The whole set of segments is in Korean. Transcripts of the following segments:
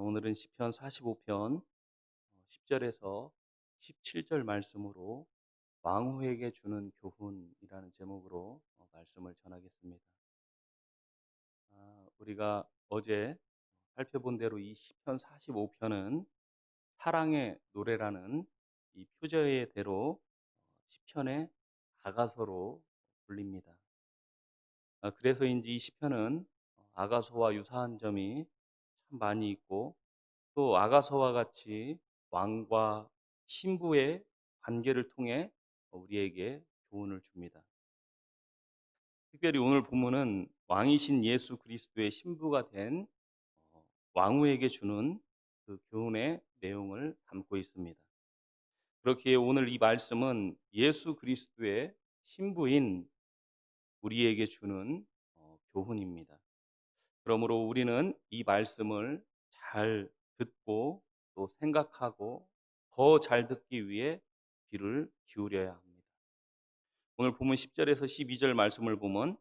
오늘은 시편 45편 10절에서 17절 말씀으로 왕후에게 주는 교훈이라는 제목으로 말씀을 전하겠습니다. 우리가 어제 살펴본 대로 이 시편 45편은 사랑의 노래라는 이 표제대로 시편의 아가서로 불립니다. 그래서인지 이 시편은 아가서와 유사한 점이 참 많이 있고, 또 아가서와 같이 왕과 신부의 관계를 통해 우리에게 교훈을 줍니다. 특별히 오늘 본문은 왕이신 예수 그리스도의 신부가 된 왕후에게 주는 그 교훈의 내용을 담고 있습니다. 그렇기에 오늘 이 말씀은 예수 그리스도의 신부인 우리에게 주는 교훈입니다. 그러므로 우리는 이 말씀을 잘 듣고 또 생각하고 더 잘 듣기 위해 귀를 기울여야 합니다. 오늘 본문 10절에서 12절 말씀을 보면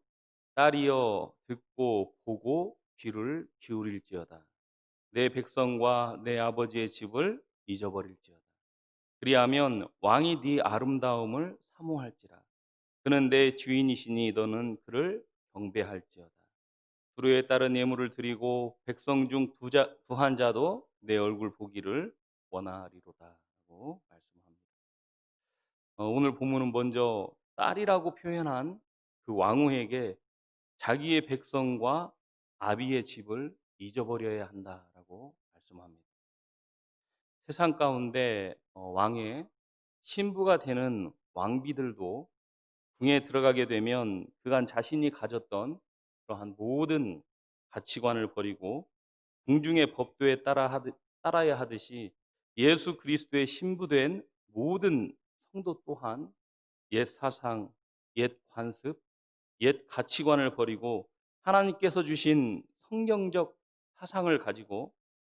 딸이여 듣고 보고 귀를 기울일지어다. 내 백성과 내 아버지의 집을 잊어버릴지어다. 그리하면 왕이 네 아름다움을 사모할지라. 그는 내 주인이시니 너는 그를 경배할지어다. 불의에 따른 예물을 드리고 백성 중 부한 자도 내 얼굴 보기를 원하리로다라고 말씀합니다. 오늘 본문은 먼저 딸이라고 표현한 그 왕후에게 자기의 백성과 아비의 집을 잊어버려야 한다라고 말씀합니다. 세상 가운데 왕의 신부가 되는 왕비들도 궁에 들어가게 되면 그간 자신이 가졌던 그러한 모든 가치관을 버리고 궁중의 법도에 따라야 하듯이 예수 그리스도의 신부된 모든 성도 또한 옛 사상, 옛 관습, 옛 가치관을 버리고 하나님께서 주신 성경적 사상을 가지고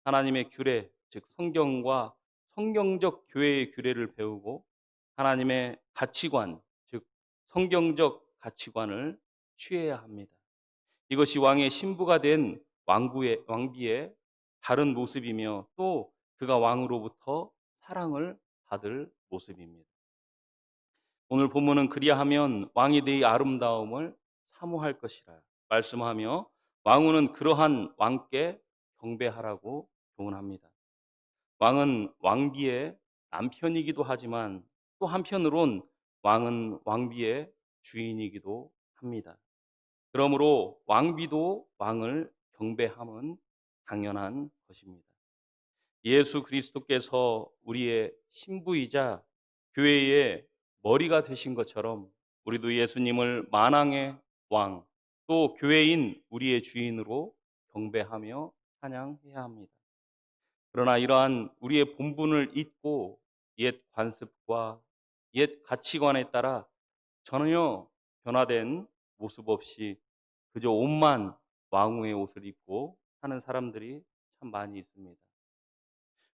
하나님의 규례, 즉 성경과 성경적 교회의 규례를 배우고 하나님의 가치관, 즉 성경적 가치관을 취해야 합니다. 이것이 왕의 신부가 된 왕비의 다른 모습이며 또 그가 왕으로부터 사랑을 받을 모습입니다. 오늘 본문은 그리하면 왕이 네 아름다움을 사모할 것이라 말씀하며 왕후는 그러한 왕께 경배하라고 교훈합니다. 왕은 왕비의 남편이기도 하지만 또 한편으론 왕은 왕비의 주인이기도 합니다. 그러므로 왕비도 왕을 경배함은 당연한 것입니다. 예수 그리스도께서 우리의 신부이자 교회의 머리가 되신 것처럼 우리도 예수님을 만왕의 왕, 또 교회인 우리의 주인으로 경배하며 찬양해야 합니다. 그러나 이러한 우리의 본분을 잊고 옛 관습과 옛 가치관에 따라 전혀 변화된 모습 없이 그저 옷만 왕후의 옷을 입고 사는 사람들이 참 많이 있습니다.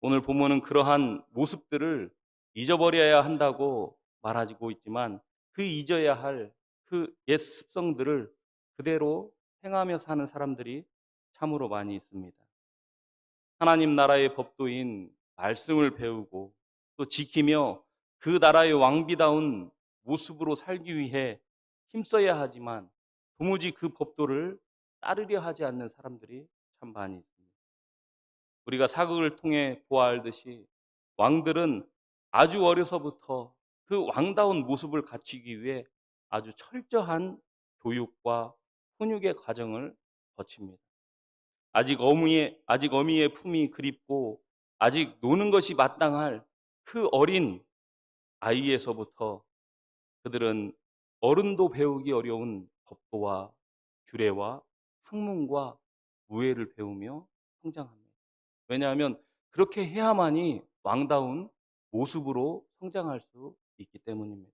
오늘 본문은 그러한 모습들을 잊어버려야 한다고 말하고 있지만 그 잊어야 할 그 옛 습성들을 그대로 행하며 사는 사람들이 참으로 많이 있습니다. 하나님 나라의 법도인 말씀을 배우고 또 지키며 그 나라의 왕비다운 모습으로 살기 위해 힘써야 하지만 도무지 그 법도를 따르려 하지 않는 사람들이 참 많이 있습니다. 우리가 사극을 통해 보아알듯이 왕들은 아주 어려서부터 그 왕다운 모습을 갖추기 위해 아주 철저한 교육과 훈육의 과정을 거칩니다. 아직 어미의 품이 그립고 아직 노는 것이 마땅할 그 어린 아이에서부터 그들은 어른도 배우기 어려운 법도와 규례와 학문과 무예를 배우며 성장합니다. 왜냐하면 그렇게 해야만이 왕다운 모습으로 성장할 수 있기 때문입니다.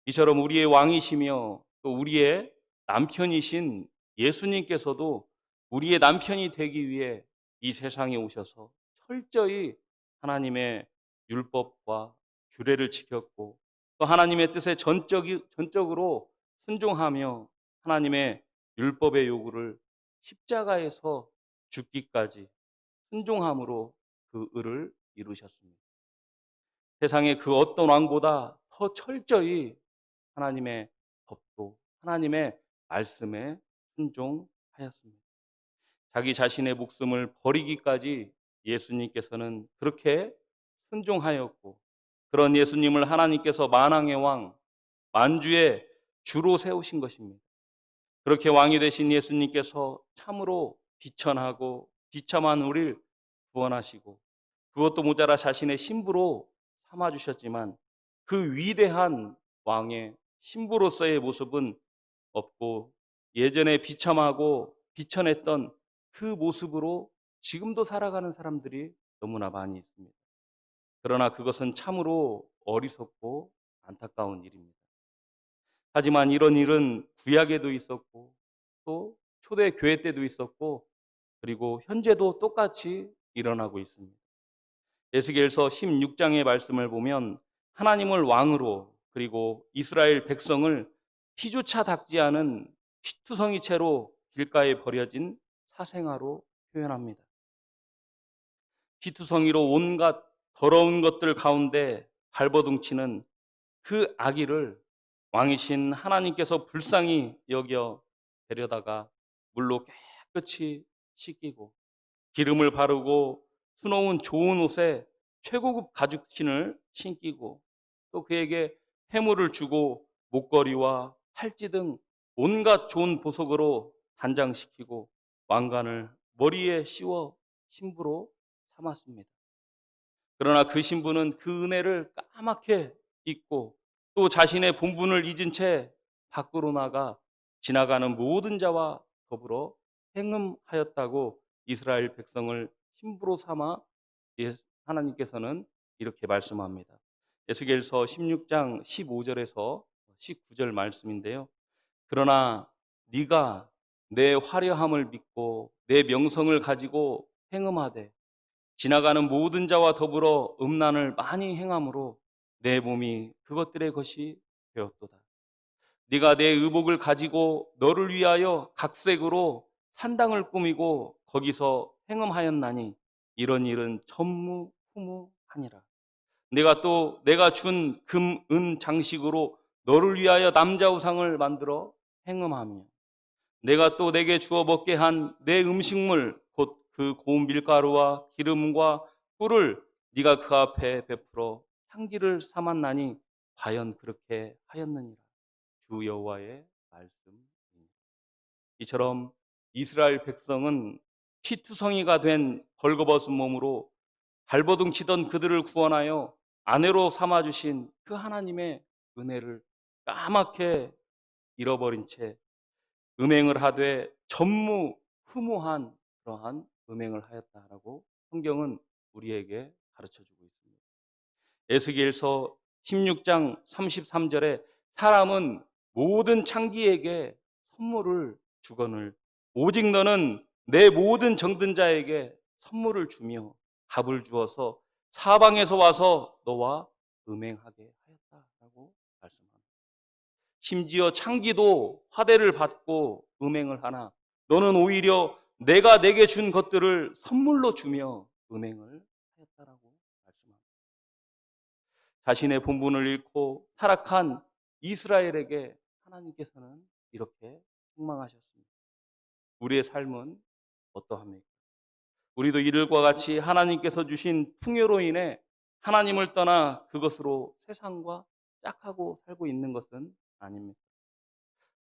이처럼 우리의 왕이시며 또 우리의 남편이신 예수님께서도 우리의 남편이 되기 위해 이 세상에 오셔서 철저히 하나님의 율법과 규례를 지켰고 또 하나님의 뜻에 전적으로 순종하며 하나님의 율법의 요구를 십자가에서 죽기까지 순종함으로 그 의를 이루셨습니다. 세상의 그 어떤 왕보다 더 철저히 하나님의 법도 하나님의 말씀에 순종하였습니다. 자기 자신의 목숨을 버리기까지 예수님께서는 그렇게 순종하였고, 그런 예수님을 하나님께서 만왕의 왕, 만주의 주로 세우신 것입니다. 그렇게 왕이 되신 예수님께서 참으로 비천하고 비참한 우리를 구원하시고, 그것도 모자라 자신의 신부로 삼아주셨지만, 그 위대한 왕의 신부로서의 모습은 없고, 예전에 비참하고 비천했던 그 모습으로 지금도 살아가는 사람들이 너무나 많이 있습니다. 그러나 그것은 참으로 어리석고 안타까운 일입니다. 하지만 이런 일은 구약에도 있었고, 또 초대 교회 때도 있었고, 그리고 현재도 똑같이 일어나고 있습니다. 에스겔서 16장의 말씀을 보면 하나님을 왕으로, 그리고 이스라엘 백성을 피조차 닦지 않은 피투성이 채로 길가에 버려진 사생아로 표현합니다. 피투성이로 온갖 더러운 것들 가운데 발버둥치는 그 아기를 왕이신 하나님께서 불쌍히 여겨 데려다가 물로 깨끗이 씻기고, 기름을 바르고 수놓은 좋은 옷에 최고급 가죽신을 신기고, 또 그에게 해물을 주고 목걸이와 팔찌 등 온갖 좋은 보석으로 단장시키고 왕관을 머리에 씌워 신부로 삼았습니다. 그러나 그 신부는 그 은혜를 까맣게 잊고, 또 자신의 본분을 잊은 채 밖으로 나가 지나가는 모든 자와 더불어 행음하였다고 이스라엘 백성을 신부로 삼아 하나님께서는 이렇게 말씀합니다. 에스겔서 16장 15절에서 19절 말씀인데요. 그러나 네가 내 화려함을 믿고 내 명성을 가지고 행음하되 지나가는 모든 자와 더불어 음란을 많이 행함으로 내 몸이 그것들의 것이 되었도다. 네가 내 의복을 가지고 너를 위하여 각색으로 산당을 꾸미고 거기서 행음하였나니 이런 일은 전무후무하니라. 내가 준 금, 은 장식으로 너를 위하여 남자 우상을 만들어 행음하며, 내가 또 내게 주어 먹게 한 내 음식물 곧 그 고운 밀가루와 기름과 꿀을 네가 그 앞에 베풀어 향기를 삼았나니 과연 그렇게 하였느니라. 주 여호와의 말씀입니다. 이처럼 이스라엘 백성은 피투성이가 된 벌거벗은 몸으로 발버둥 치던 그들을 구원하여 아내로 삼아주신 그 하나님의 은혜를 까맣게 잃어버린 채 음행을 하되 전무후무한 그러한 음행을 하였다라고 성경은 우리에게 가르쳐주고 있습니다. 에스겔서 16장 33절에 사람은 모든 창기에게 선물을 주거늘 오직 너는 내 모든 정든 자에게 선물을 주며 값을 주어서 사방에서 와서 너와 음행하게 하였다라고 말씀합니다. 심지어 창기도 화대를 받고 음행을 하나 너는 오히려 내가 내게 준 것들을 선물로 주며 음행을 하였다라고 말씀합니다. 자신의 본분을 잃고 타락한 이스라엘에게 하나님께서는 이렇게 책망하셨습니다. 우리의 삶은 어떠합니까? 우리도 이들과 같이 하나님께서 주신 풍요로 인해 하나님을 떠나 그것으로 세상과 짝하고 살고 있는 것은 아닙니다.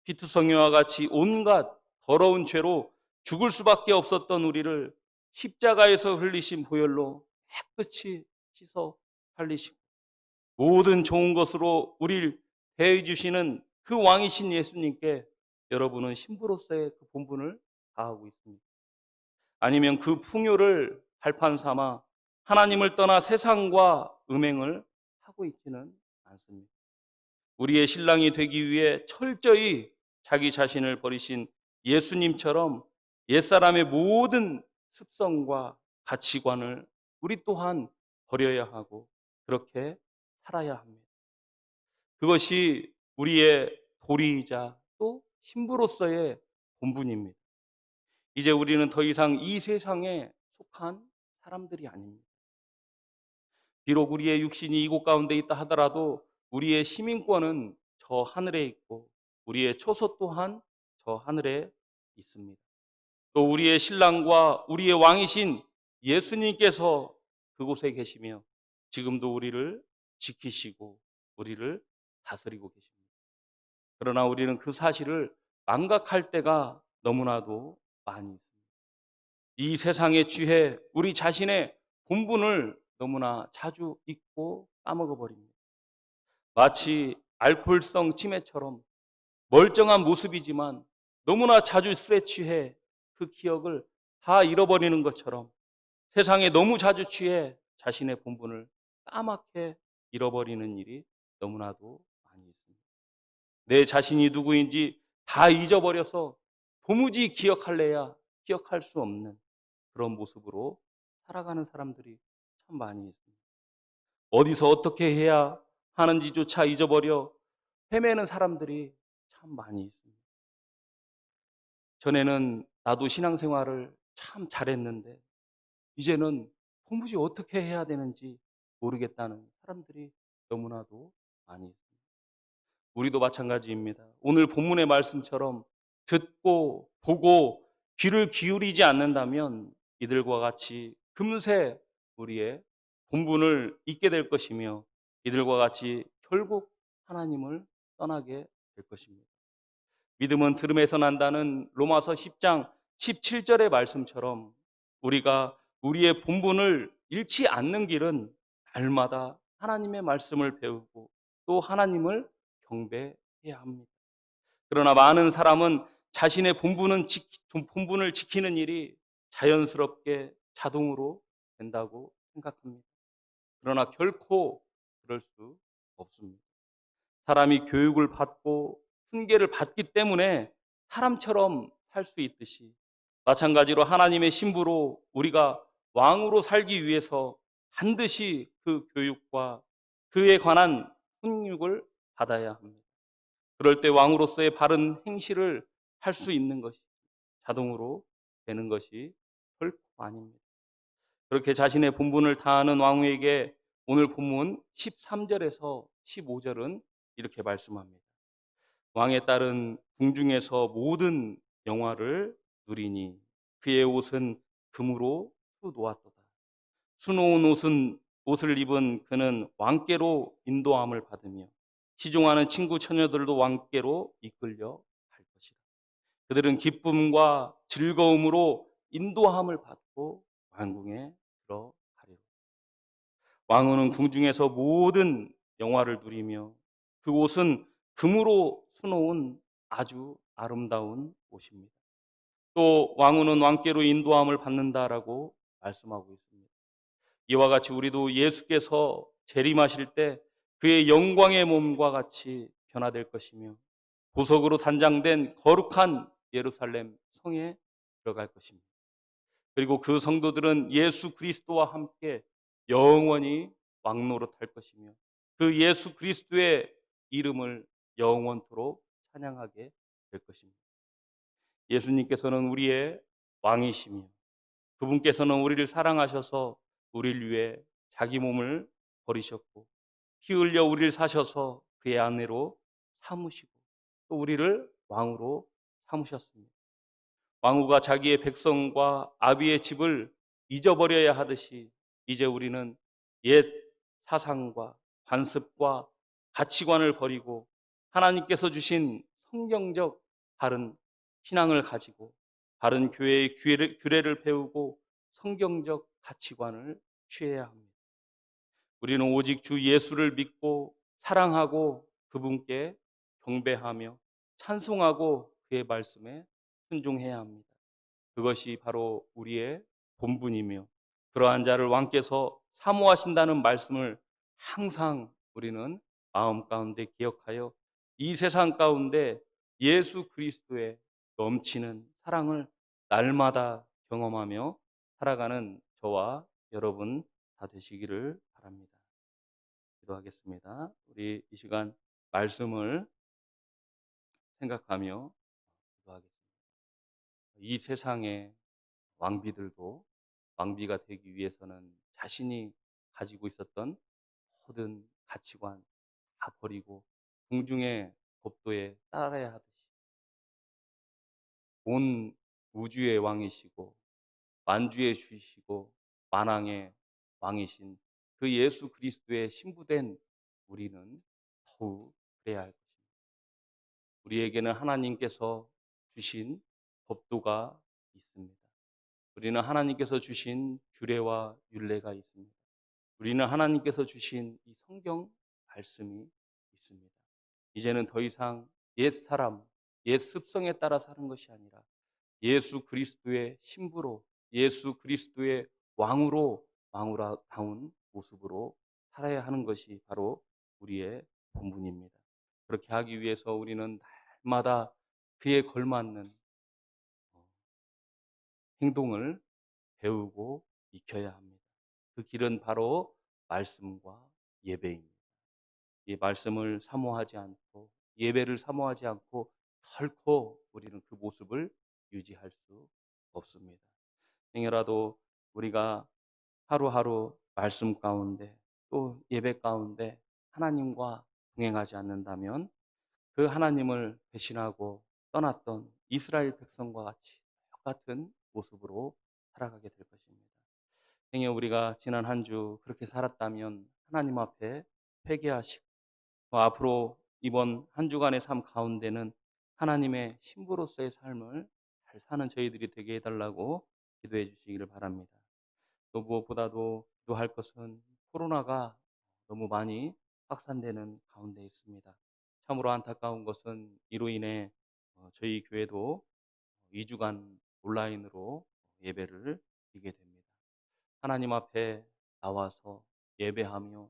피투성이와 같이 온갖 더러운 죄로 죽을 수밖에 없었던 우리를 십자가에서 흘리신 보혈로 깨끗이 씻어 살리시고 모든 좋은 것으로 우리를 대해 주시는 그 왕이신 예수님께 여러분은 신부로서의 그 본분을 다하고 있습니다. 아니면 그 풍요를 발판 삼아 하나님을 떠나 세상과 음행을 하고 있지는 않습니다. 우리의 신랑이 되기 위해 철저히 자기 자신을 버리신 예수님처럼 옛사람의 모든 습성과 가치관을 우리 또한 버려야 하고 그렇게 살아야 합니다. 그것이 우리의 도리이자 또 신부로서의 본분입니다. 이제 우리는 더 이상 이 세상에 속한 사람들이 아닙니다. 비록 우리의 육신이 이곳 가운데 있다 하더라도 우리의 시민권은 저 하늘에 있고 우리의 초소 또한 저 하늘에 있습니다. 또 우리의 신랑과 우리의 왕이신 예수님께서 그곳에 계시며 지금도 우리를 지키시고 우리를 다스리고 계십니다. 그러나 우리는 그 사실을 망각할 때가 너무나도 많이 있습니다. 이 세상에 취해 우리 자신의 본분을 너무나 자주 잊고 까먹어 버립니다. 마치 알코올성 치매처럼 멀쩡한 모습이지만 너무나 자주 술에 취해 그 기억을 다 잃어버리는 것처럼 세상에 너무 자주 취해 자신의 본분을 까맣게 잃어버리는 일이 너무나도 많이 있습니다. 내 자신이 누구인지 다 잊어버려서 도무지 기억할래야 기억할 수 없는 그런 모습으로 살아가는 사람들이 참 많이 있습니다. 어디서 어떻게 해야 하는지조차 잊어버려 헤매는 사람들이 참 많이 있습니다. 전에는 나도 신앙생활을 참 잘했는데 이제는 도무지 어떻게 해야 되는지 모르겠다는 사람들이 너무나도 많이 있습니다. 우리도 마찬가지입니다. 오늘 본문의 말씀처럼 듣고 보고 귀를 기울이지 않는다면 이들과 같이 금세 우리의 본분을 잊게 될 것이며 이들과 같이 결국 하나님을 떠나게 될 것입니다. 믿음은 들음에서 난다는 로마서 10장 17절의 말씀처럼 우리가 우리의 본분을 잃지 않는 길은 날마다 하나님의 말씀을 배우고 또 하나님을 경배해야 합니다. 그러나 많은 사람은 자신의 본분을 지키는 일이 자연스럽게 자동으로 된다고 생각합니다. 그러나 결코 그럴 수 없습니다. 사람이 교육을 받고 훈계를 받기 때문에 사람처럼 살 수 있듯이 마찬가지로 하나님의 신부로 우리가 왕으로 살기 위해서 반드시 그 교육과 그에 관한 훈육을 받아야 합니다. 그럴 때 왕으로서의 바른 행실을 할 수 있는 것이 자동으로 되는 것이 결코 아닙니다. 그렇게 자신의 본분을 다하는 왕후에게 오늘 본문 13절에서 15절은 이렇게 말씀합니다. 왕의 딸은 궁중에서 모든 영화를 누리니 그의 옷은 금으로 수놓았도다. 수놓은 옷을 입은 그는 왕께로 인도함을 받으며 시종하는 친구 처녀들도 왕께로 이끌려 갈 것이다. 그들은 기쁨과 즐거움으로 인도함을 받고 왕궁에 들어가리라. 왕후는 궁중에서 모든 영화를 누리며 그 옷은 금으로 수놓은 아주 아름다운 옷입니다. 또 왕후는 왕께로 인도함을 받는다라고 말씀하고 있습니다. 이와 같이 우리도 예수께서 재림하실 때 그의 영광의 몸과 같이 변화될 것이며 보석으로 단장된 거룩한 예루살렘 성에 들어갈 것입니다. 그리고 그 성도들은 예수 그리스도와 함께 영원히 왕노릇할 것이며 그 예수 그리스도의 이름을 영원토록 찬양하게 될 것입니다. 예수님께서는 우리의 왕이시며 그분께서는 우리를 사랑하셔서 우리를 위해 자기 몸을 버리셨고 피 흘려 우리를 사셔서 그의 아내로 삼으시고 또 우리를 왕으로 삼으셨습니다. 왕후가 자기의 백성과 아비의 집을 잊어버려야 하듯이 이제 우리는 옛 사상과 관습과 가치관을 버리고 하나님께서 주신 성경적 바른 신앙을 가지고 바른 교회의 규례를 배우고 성경적 가치관을 취해야 합니다. 우리는 오직 주 예수를 믿고 사랑하고 그분께 경배하며 찬송하고 그의 말씀에 순종해야 합니다. 그것이 바로 우리의 본분이며 그러한 자를 왕께서 사모하신다는 말씀을 항상 우리는 마음 가운데 기억하여 이 세상 가운데 예수 그리스도의 넘치는 사랑을 날마다 경험하며 살아가는 저와 여러분 다 되시기를 바랍니다. 기도하겠습니다. 우리 이 시간 말씀을 생각하며 기도하겠습니다. 이 세상의 왕비들도 왕비가 되기 위해서는 자신이 가지고 있었던 모든 가치관 다 버리고 궁중의 법도에 따라야 하듯이 온 우주의 왕이시고 만주의 주이시고 만왕의 왕이신 그 예수 그리스도의 신부된 우리는 더욱 그래야 할 것입니다. 우리에게는 하나님께서 주신 법도가 있습니다. 우리는 하나님께서 주신 규례와 율례가 있습니다. 우리는 하나님께서 주신 이 성경 말씀이 있습니다. 이제는 더 이상 옛 사람, 옛 습성에 따라 사는 것이 아니라 예수 그리스도의 신부로, 예수 그리스도의 왕으로다운 모습으로 살아야 하는 것이 바로 우리의 본분입니다. 그렇게 하기 위해서 우리는 날마다 그에 걸맞는 행동을 배우고 익혀야 합니다. 그 길은 바로 말씀과 예배입니다. 이 말씀을 사모하지 않고 예배를 사모하지 않고 결코 우리는 그 모습을 유지할 수 없습니다. 행여라도 우리가 하루하루 말씀 가운데 또 예배 가운데 하나님과 동행하지 않는다면 그 하나님을 배신하고 떠났던 이스라엘 백성과 같이 똑같은 모습으로 살아가게 될 것입니다. 행여 우리가 지난 한 주 그렇게 살았다면 하나님 앞에 회개하시고 앞으로 이번 한 주간의 삶 가운데는 하나님의 신부로서의 삶을 잘 사는 저희들이 되게 해달라고 기도해 주시기를 바랍니다. 또 무엇보다도 기도할 것은 코로나가 너무 많이 확산되는 가운데 있습니다. 참으로 안타까운 것은 이로 인해 저희 교회도 2주간 온라인으로 예배를 드리게 됩니다. 하나님 앞에 나와서 예배하며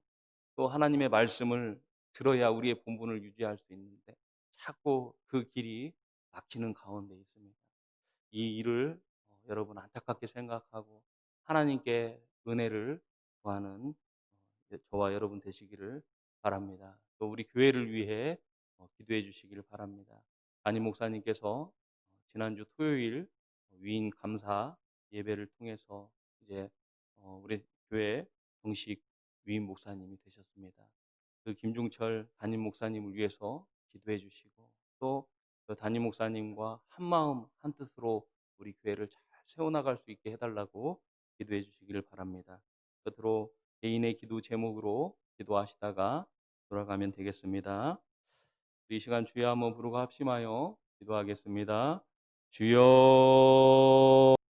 또 하나님의 말씀을 들어야 우리의 본분을 유지할 수 있는데 자꾸 그 길이 막히는 가운데 있습니다. 이 일을 여러분 안타깝게 생각하고 하나님께 은혜를 구하는 저와 여러분 되시기를 바랍니다. 또 우리 교회를 위해 기도해 주시기를 바랍니다. 담임 목사님께서 지난주 토요일 위인 감사 예배를 통해서 이제 우리 교회 정식 위인 목사님이 되셨습니다. 그 김종철 담임 목사님을 위해서 기도해 주시고 또 그 담임 목사님과 한 마음 한 뜻으로 우리 교회를 잘 세워나갈 수 있게 해달라고 기도해 주시기를 바랍니다. 끝으로 개인의 기도 제목으로 기도하시다가 돌아가면 되겠습니다. 이 시간 주여 한번 부르고 합심하여 기도하겠습니다. 주여